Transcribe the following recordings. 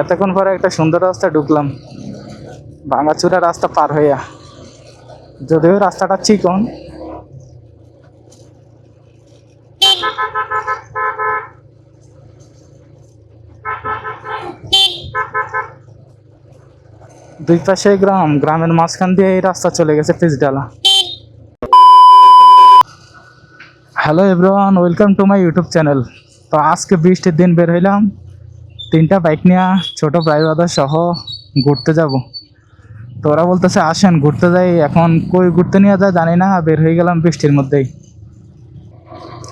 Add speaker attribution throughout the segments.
Speaker 1: এতক্ষণ পরে একটা সুন্দর রাস্তা ঢুকলাম, ভাঙাচুরা রাস্তা পার হইয়া। যদিও রাস্তাটা চিকন। দুই পাশে গ্রাম, গ্রামের মাঝখান দিয়ে এই রাস্তা চলে গেছে পিচডালা। Hello everyone, welcome to my YouTube channel. তো আজকে বৃষ্টির দিন বের হইলাম, তিনটা বাইক নিয়ে, ছোট ভাই দাদা সহ ঘুরতে যাব। তো ওরা বলতেছে আসেন ঘুরতে যাই। এখন কই ঘুরতে নিয়ে যায় জানি না, বের হয়ে গেলাম বৃষ্টির মধ্যেই।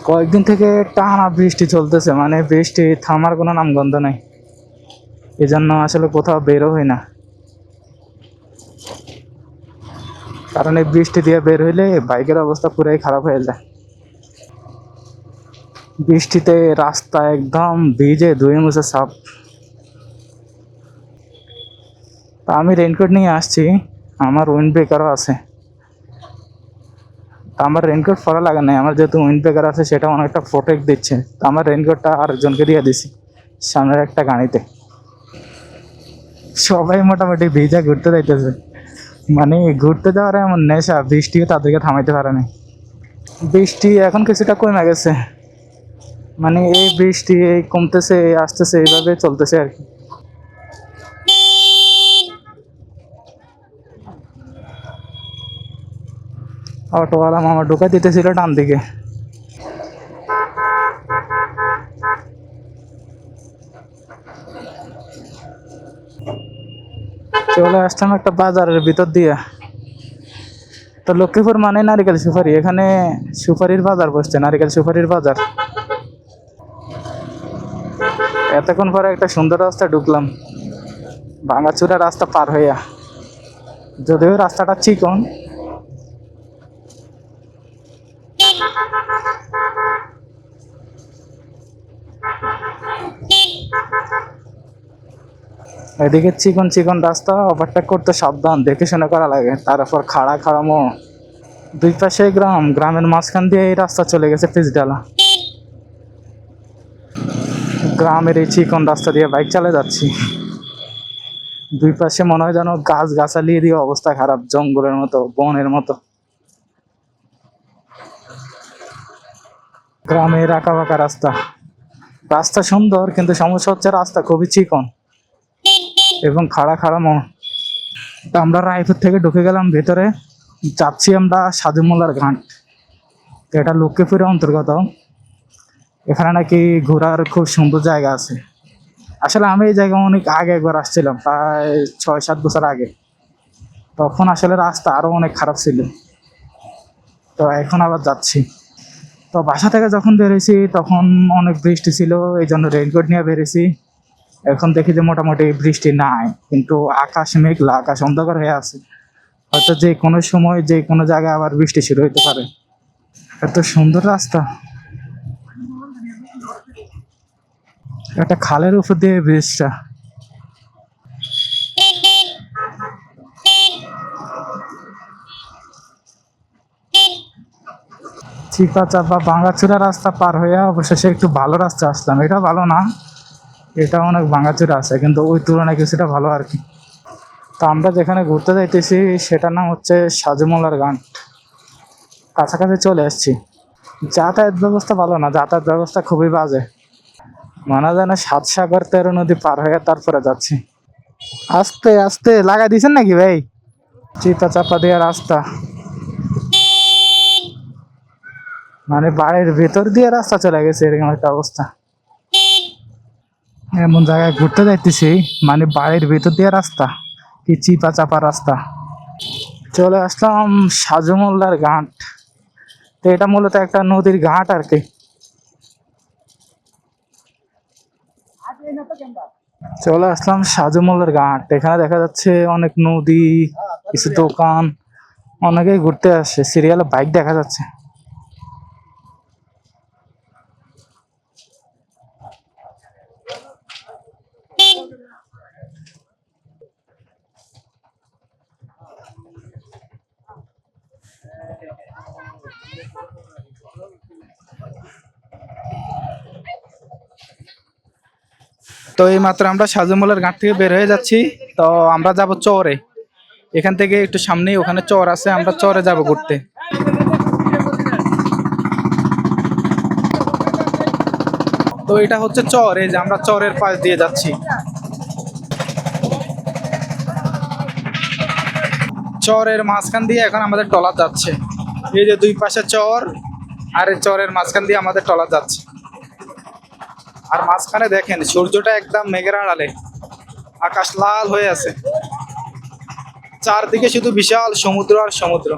Speaker 1: কয়েকদিন থেকে টানা বৃষ্টি চলতেছে, মানে বৃষ্টি থামার কোনো নামগন্ধ নাই। এই জন্য আসলে কোথাও বেরো হয় না, কারণ এই বৃষ্টি দিয়ে বের হইলে বাইকের অবস্থা পুরাই খারাপ হয়ে যায়। বৃষ্টিতে রাস্তা একদম ভিজে ধুয়ে মুছে সাফ। তা আমি রেনকোট নিয়ে আসছি, আমার উইন্ড ব্রেকারও আছে। তা আমার রেনকোট পরা লাগে নাই, আমার যেহেতু উইন্ড ব্রেকার আছে সেটা অনেকটা প্রোটেক্ট দিচ্ছে। তো আমার রেনকোটটা আরেকজনকে দিয়ে দিছি সামনের একটা গাড়িতে। সবাই মোটামুটি ভিজা ঘুরতে যাইতেছে, মানে ঘুরতে যাওয়ার এমন নেশা, বৃষ্টিও তাদেরকে থামাইতে পারে না। বৃষ্টি এখন কিছুটা কমে গেছে, মানে এই বৃষ্টি এই কমতেছে এই আসতেছে, এইভাবে চলতেছে আর কি। অটোওয়ালা মামা ঢুকা দিতেছিল ডান দিকে। চলে আসলাম একটা বাজারের ভিতর দিয়ে। তো লক্ষ্মীপুর মানে নারিকেল সুপারি, এখানে সুপারির বাজার বসছে, নারিকেল সুপারির বাজার। এতক্ষণ পরে একটা সুন্দর রাস্তা ঢুকলাম, ভাঙাচুরা রাস্তা পার হইয়া। যদিও রাস্তাটা চিকন। এদিকে চিকন চিকন রাস্তা, ওভারটেক করতে সাবধান, দেখে শুনে করা লাগে। তারপর খাড়া খাড়া মোড়, দুই পাশে গ্রাম, গ্রামের মাঝখান দিয়ে এই রাস্তা চলে গেছে পিচডালা। গ্রামের এই চিকন রাস্তা দিয়ে বাইক চালিয়ে যাচ্ছি, দুই পাশে মনে হয় যেন গাছ গাছালি দিয়ে অবস্থা খারাপ, জঙ্গলের মতো, বনের মতো। গ্রামের আঁকা বাঁকা রাস্তা, রাস্তা সুন্দর কিন্তু সমস্যা হচ্ছে রাস্তা খুবই চিকন এবং খাড়া খাড়া মোড়। তো আমরা রায়পুর থেকে ঢুকে গেলাম ভেতরে, যাচ্ছি আমরা সাজুমোল্লার ঘাট। তো এটা লক্ষ্মীপুরের অন্তর্গত। এখানে নাকি ঘোরার খুব সুন্দর জায়গা আছে। আসলে আমি এই জায়গায় অনেক আগে একবার আসছিলাম, প্রায় 6-7 বছর আগে। তখন আসলে রাস্তা আরো অনেক খারাপ ছিল, তো এখন আবার যাচ্ছি। তো বাসা থেকে যখন বেরিয়েছি তখন অনেক বৃষ্টি ছিল, এই জন্য রেইনকোট নিয়ে বেরিয়েছি। এখন দেখি যে মোটামুটি বৃষ্টি নাই, কিন্তু আকাশ মেঘলা, আকাশ অন্ধকার হয়ে আছে। হয়তো যে কোনো সময় যে কোনো জায়গায় আবার বৃষ্টি শুরু হতে পারে। এত সুন্দর রাস্তা, একটা খালের উপর দিয়ে ব্রিজটা। চিপা চাপা ভাঙাচুরা রাস্তা পার হয়ে অবশেষে একটু ভালো রাস্তা আসলাম। এটা ভালো না, এটা অনেক ভাঙাচুরা আছে, কিন্তু ওই তুলনায় কিছুটা ভালো আর কি। তো আমরা যেখানে ঘুরতে যাইতেছি সেটার নাম হচ্ছে সাজুমোল্লার ঘাট। কাছাকাছি চলে আসছি। যাতায়াত ব্যবস্থা ভালো না, যাতায়াত ব্যবস্থা খুবই বাজে। মনে যায় না 7 সাগর 13 নদী পার হয়ে তারপরে যাচ্ছি। আস্তে আস্তে লাগাই দিয়েছেন নাকি ভাই? চিপা চাপা দিয়ে রাস্তা, মানে বাড়ির ভেতর দিয়ে রাস্তা চলে গেছে, এরকম একটা অবস্থা। এমন জায়গায় ঘুরতে যাইতেছি, মানে বাড়ির ভেতর দিয়ে রাস্তা, কি চিপা চাপা রাস্তা। চলে আসলাম সাজুমোল্লার ঘাট। তো এটা মূলত একটা নদীর ঘাট আর কি। চলে আসলাম সাজুমোল্লার ঘাট, এখানে দেখা যাচ্ছে অনেক নদী, কিছু দোকান, অনেকেই ঘুরতে আসে, সিরিয়ালে বাইক দেখা যাচ্ছে। তো এই মাত্র আমরা সাজুমলের ঘাট থেকে বের হয়ে যাচ্ছি। তো আমরা যাব চরে, এখান থেকে একটু সামনেই ওখানে চর আছে, আমরা চরে যাব ঘুরতে। তো এটা হচ্ছে চর, এই যে আমরা চরের পাশ দিয়ে যাচ্ছি। চরের মাঝখান দিয়ে এখন আমাদের ট্রলার যাচ্ছে। এই যে দুই পাশে চর, আর এই চরের মাঝখান দিয়ে আমাদের ট্রলার যাচ্ছে। আর মাঝখানে দেখেন সূর্যটা একদম মেঘের আড়ালে, আকাশ লাল হয়ে আছে, চারদিকে শুধু বিশাল সমুদ্র আর সমুদ্র।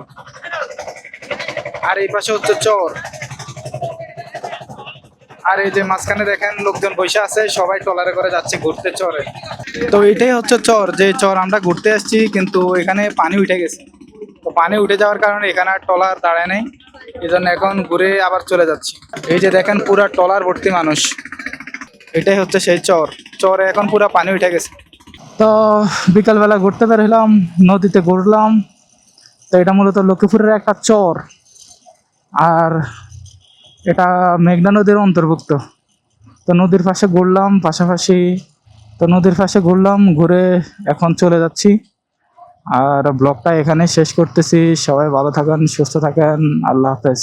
Speaker 1: আর এই পাশে হচ্ছে চর, আর এই যে মাঝখানে দেখেন লোকজন বসে আছে, সবাই ট্রলারে করে যাচ্ছে ঘুরতে চরে। তো এটাই হচ্ছে চর, যে চর আমরা ঘুরতে আসছি, কিন্তু এখানে পানি উঠে গেছে। তো পানি উঠে যাওয়ার কারণে এখানে আর ট্রলার দাঁড়ায় নেই, এই জন্য এখন ঘুরে আবার চলে যাচ্ছি। এই যে দেখেন পুরা ট্রলার ভর্তি মানুষ, এটাই হচ্ছে সেই চর। চরে এখন পুরা পানি উঠে গেছে। তো বিকালবেলা ঘুরতে বের হলাম, নদীতে ঘুরলাম। তো এটা মূলত লক্ষ্মীপুরের একটা চর, আর এটা মেঘনা নদীর অন্তর্ভুক্ত। তো নদীর পাশে ঘুরলাম পাশাপাশি, তো নদীর পাশে ঘুরলাম, ঘুরে এখন চলে যাচ্ছি। আর ব্লগটা এখানে শেষ করতেছি। সবাই ভালো থাকেন, সুস্থ থাকেন, আল্লাহ হাফেজ।